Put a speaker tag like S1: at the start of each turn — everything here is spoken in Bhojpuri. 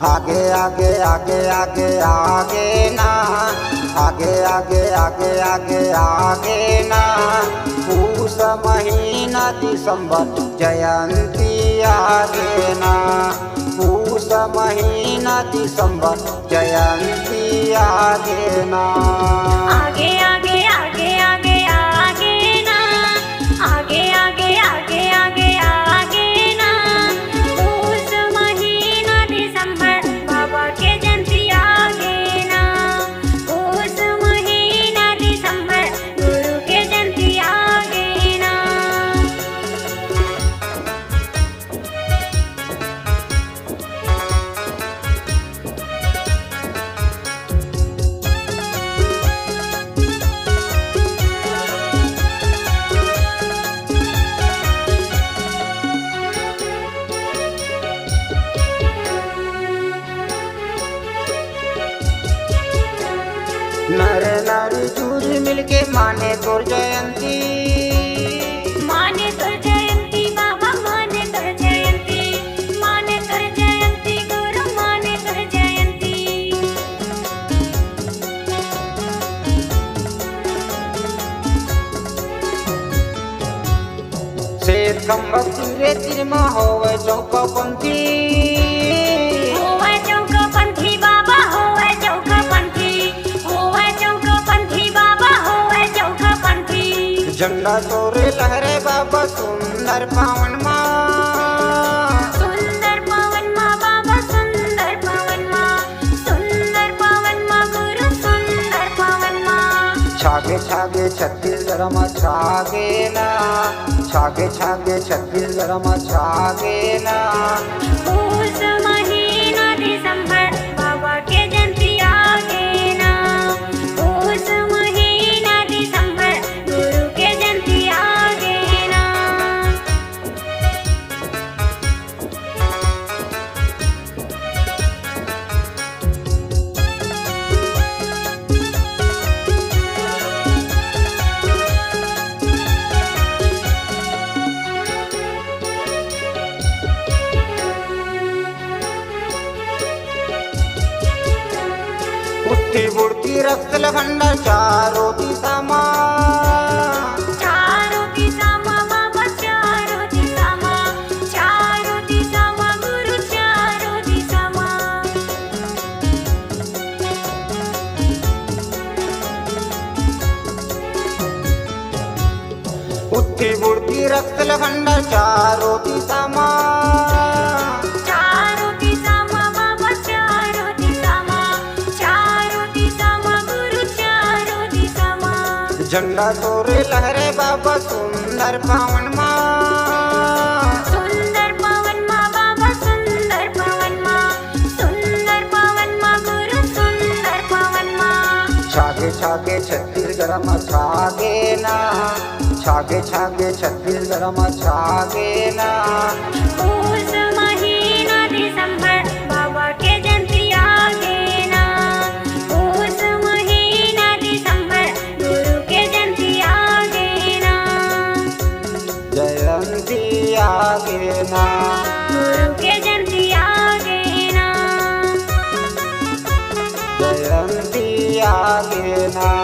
S1: आगे आगे आगे आगे आगे ना, आगे आगे आगे आगे आगे ना, पूस महीना दिसंबर जयंती आगे ना, पूस महीना दिसंबर जयंती आगे ना।
S2: आगे आगे आगे आगे आगे ना, आगे आगे आगे आगे आगे ना, पूस महीना दिसंबर बाबा के जयंती आगे ना, पूस महीना दिसंबर गुरु के जयंती आगे ना।
S1: नर नारी चूरी मिलके माने तोर जयंती,
S2: माने तोर जयंती बाबा, माने तोर जयंती, माने तोर जयंती गुरु, माने तोर जयंती।
S1: शेर खम्बा तीरे तिरमा होवे चौका पंथी,
S2: होवे चौका पंथी बाबा, होवे चौका पंथी, होवे चौका पंथी बाबा, होवे चौका पंथी।
S1: झंडा तोरे लहरे बाबा सुंदर पावन माँ,
S2: सुंदर पावन माँ बाबा, सुंदर पावन माँ, सुंदर पावन माँ गुरु, सुंदर पावन माँ।
S1: छागे छागे छत्तीसगढ़ में छागे ना, छागे छागे छत्तीसगढ़ में छागे ना।
S2: पूस महीना दिसंबर बाबा के जयंती आगे ना, पूस महीना दिसंबर गुरु के जयंती आगे ना।
S1: उठती बुढ़ती रक्त भंडार चारों दिशा माँ,
S2: चारों दिशा माँ बाबा, चारों दिशा माँ, चारों दिशा माँ गुरु, चारों दिशा माँ।
S1: उठती बुढ़ती रक्त भंडार चारों दिशा माँ,
S2: चारों दिशा माँ बाबा, चारों दिशा माँ, चारों दिशा माँ गुरु, चारों दिशा माँ।
S1: झंडा तोरे लहरे बाबा सुंदर पावन माँ,
S2: सुंदर पावन माँ बाबा, सुंदर पावन माँ, सुंदर पावन माँ गुरु, सुंदर पावन माँ।
S1: छागे छागे छत्तीसगढ़ में छागे ना, छागे छागे छत्तीसगढ़ में छागे ना।
S2: पूस महीना दिसंबर बाबा के जयंती आगे ना, पूस महीना दिसंबर गुरु के जयंती आगे ना,
S1: जयंती आगे ना,
S2: गुरु के जयंती आगे ना।
S1: जयंती आगे ना।